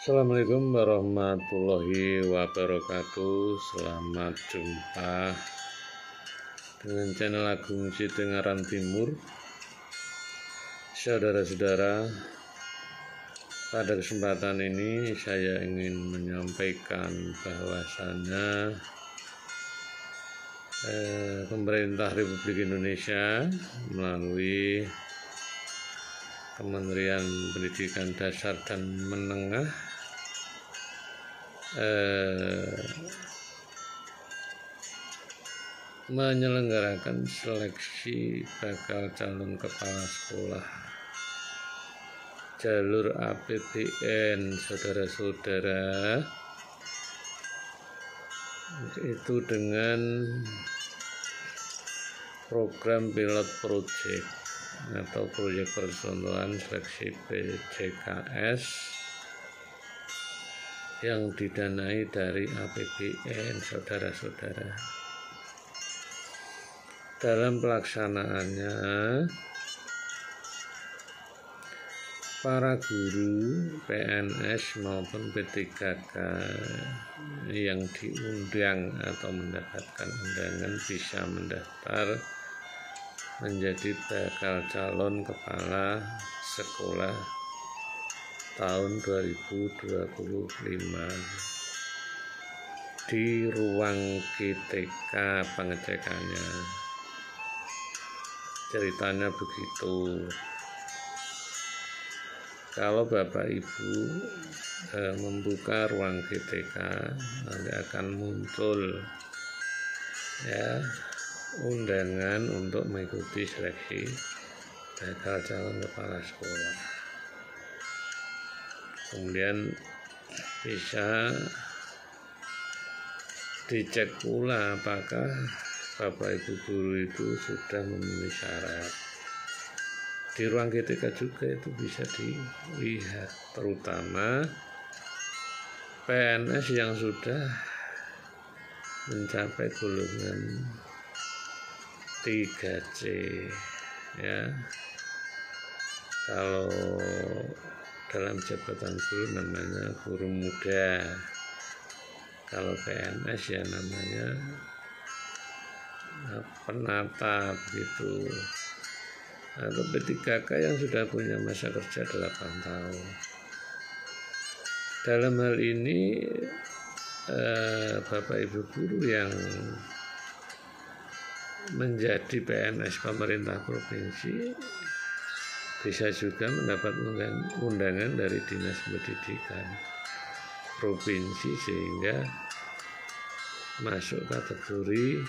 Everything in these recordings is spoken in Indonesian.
Assalamualaikum warahmatullahi wabarakatuh. Selamat jumpa dengan channel Agung Tengaran Timur. Saudara-saudara, pada kesempatan ini saya ingin menyampaikan bahwasannya pemerintah Republik Indonesia melalui Kementerian Pendidikan Dasar dan Menengah menyelenggarakan seleksi bakal calon kepala sekolah jalur APBN, saudara-saudara, itu dengan program pilot project atau proyek percontohan seleksi PJKS yang didanai dari APBN, saudara-saudara. Dalam pelaksanaannya, para guru PNS maupun P3K yang diundang atau mendapatkan undangan bisa mendaftar menjadi bakal calon kepala sekolah tahun 2025 di ruang GTK pengecekannya. Ceritanya begitu. Kalau Bapak Ibu membuka ruang GTK, nanti akan muncul undangan untuk mengikuti seleksi bakal calon kepala sekolah. Kemudian bisa dicek pula apakah Bapak Ibu guru itu sudah memenuhi syarat. Di ruang GTK juga itu bisa dilihat, terutama PNS yang sudah mencapai golongan 3C ya. Kalau dalam jabatan guru namanya guru muda, kalau PNS ya namanya penata begitu, atau P3K yang sudah punya masa kerja 8 tahun. Dalam hal ini Bapak Ibu guru yang menjadi PNS pemerintah provinsi bisa juga mendapat undangan dari Dinas Pendidikan provinsi sehingga masuk kategori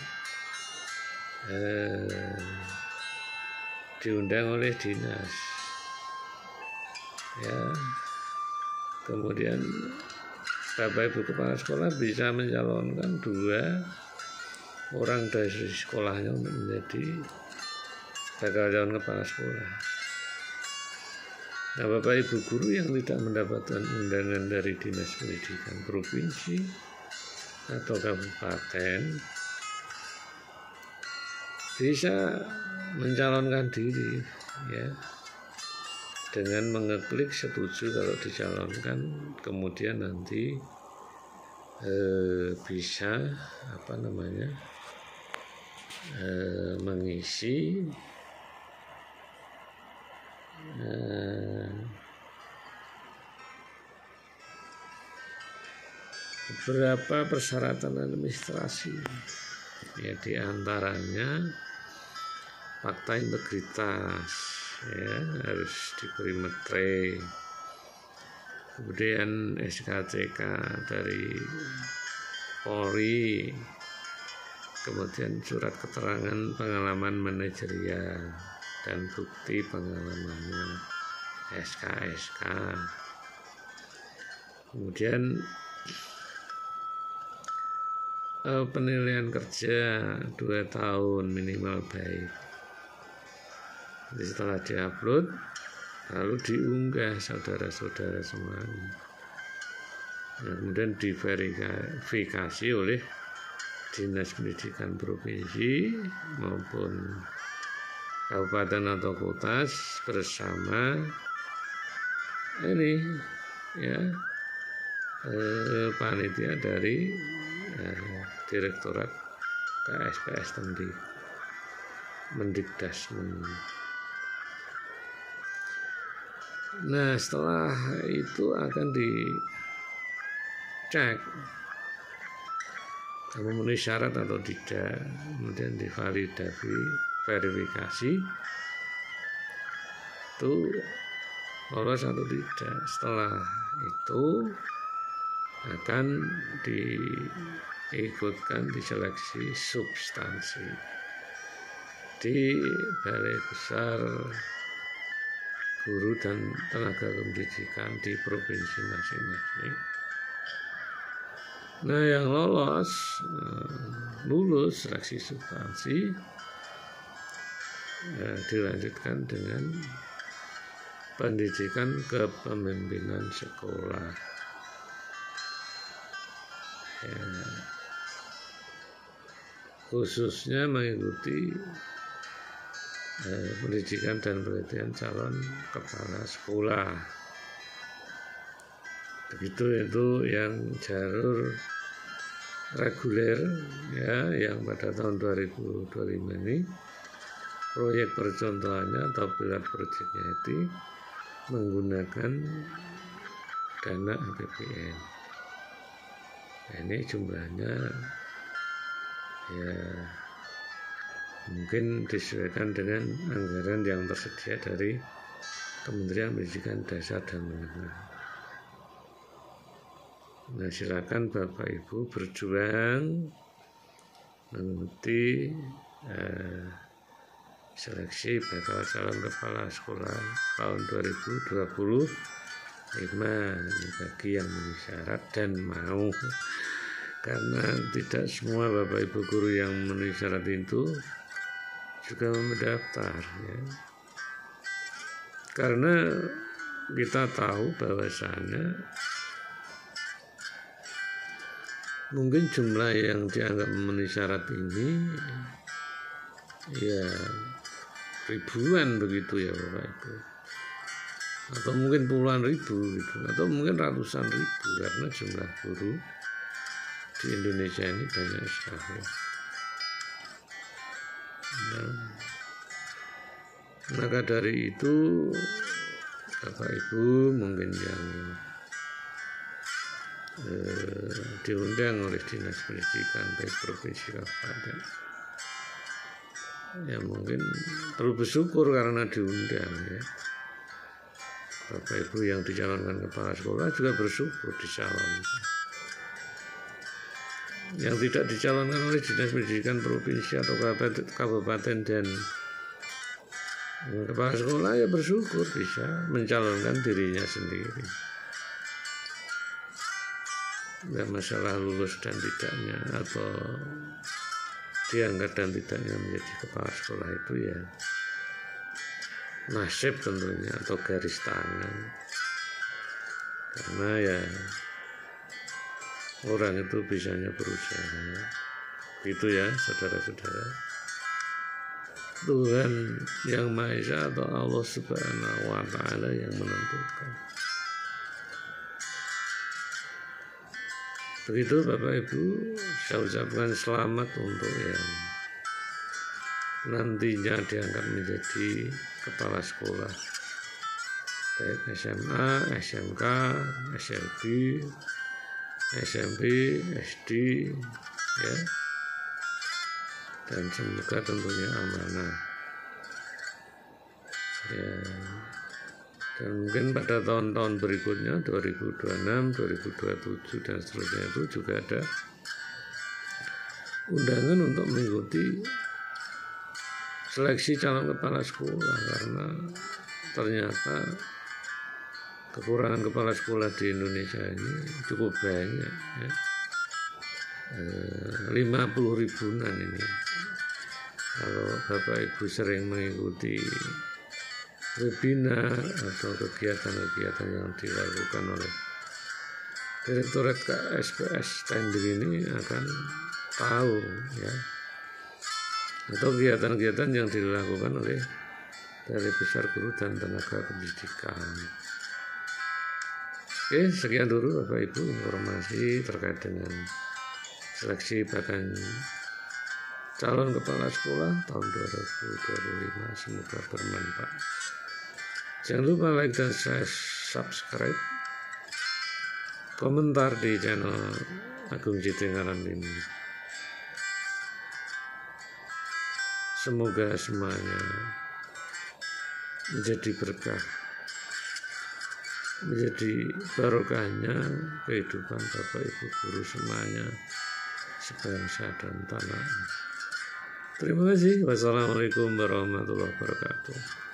diundang oleh dinas ya. Kemudian Bapak Ibu kepala sekolah bisa mencalonkan 2 orang dari sekolahnya untuk menjadi bakal calon kepala sekolah. Nah, Bapak Ibu guru yang tidak mendapatkan undangan dari Dinas Pendidikan provinsi atau kabupaten bisa mencalonkan diri ya, dengan mengeklik setuju kalau dicalonkan, kemudian nanti bisa mengisi beberapa persyaratan administrasi ya, diantaranya fakta integritas ya, harus diberi metre, kemudian SKCK dari Polri, kemudian surat keterangan pengalaman manajerial dan bukti pengalamannya SKSK, kemudian penilaian kerja 2 tahun minimal baik. Jadi setelah diupload lalu diunggah saudara-saudara semuanya. Nah, kemudian diverifikasi oleh Dinas Pendidikan Provinsi maupun kabupaten atau kota bersama ini ya panitia dari Direktorat KSPS Mendikdasmen. Nah, setelah itu akan dicek memenuhi syarat atau tidak, kemudian verifikasi itu lolos atau tidak. Setelah itu akan diikutkan di seleksi substansi di Balai Besar Guru dan Tenaga Pendidikan di provinsi masing-masing. Nah, yang lulus seleksi substansi dilanjutkan dengan pendidikan kepemimpinan sekolah. Ya, khususnya mengikuti pendidikan dan pelatihan calon kepala sekolah. Begitu itu yang jalur reguler ya, yang pada tahun 2025 ini proyek percontohannya atau pilot projectnya itu menggunakan dana APBN. Nah, ini jumlahnya ya mungkin disesuaikan dengan anggaran yang tersedia dari Kementerian Pendidikan Dasar dan Menengah. Nah, silakan Bapak Ibu berjuang mengikuti seleksi bakal calon kepala sekolah tahun 2025 bagi yang memenuhi syarat dan mau, karena tidak semua Bapak Ibu guru yang memenuhi syarat itu juga mendaftar ya. Karena kita tahu bahwasannya mungkin jumlah yang dianggap memenuhi syarat ini ya ribuan begitu ya Bapak Ibu, atau mungkin puluhan ribu gitu, atau mungkin ratusan ribu, karena jumlah guru di Indonesia ini banyak sekali. Nah, maka dari itu Bapak Ibu mungkin yang diundang oleh Dinas Pendidikan baik provinsi kabupaten ya mungkin perlu bersyukur karena diundang ya. Bapak Ibu yang dicalonkan kepala sekolah juga bersyukur dicalonkan. Yang tidak dicalonkan oleh Dinas Pendidikan provinsi atau kabupaten dan kepala sekolah ya bersyukur bisa mencalonkan dirinya sendiri. Nggak masalah lulus dan tidaknya atau diangkat dan tidaknya menjadi kepala sekolah itu ya nasib tentunya atau garis tangan, karena ya orang itu bisanya berusaha gitu ya saudara-saudara. Tuhan yang Maha Esa atau Allah Subhanahu wa Ta'ala yang menentukan. Begitu Bapak Ibu, saya ucapkan selamat untuk yang nantinya diangkat menjadi kepala sekolah baik SMA, SMK, SLB, SMP, SD ya, dan semoga tentunya amanah ya. Dan mungkin pada tahun-tahun berikutnya 2026, 2027 dan seterusnya itu juga ada undangan untuk mengikuti seleksi calon kepala sekolah, karena ternyata kekurangan kepala sekolah di Indonesia ini cukup banyak ya. 50 ribuan ini. Kalau Bapak Ibu sering mengikuti webinar atau kegiatan-kegiatan yang dilakukan oleh Direktorat KSPS Tender ini akan tahu ya, atau kegiatan-kegiatan yang dilakukan oleh Balai Besar Guru dan Tenaga Pendidikan. Oke, sekian dulu Bapak Ibu informasi terkait dengan seleksi bahkan calon kepala sekolah tahun 2025. Semoga bermanfaat. Jangan lupa like dan subscribe, komentar di channel Agung Citinggaran ini. Semoga semuanya menjadi berkah, menjadi barokahnya kehidupan Bapak Ibu guru semuanya sebangsa dan tanah. Terima kasih. Wassalamualaikum warahmatullahi wabarakatuh.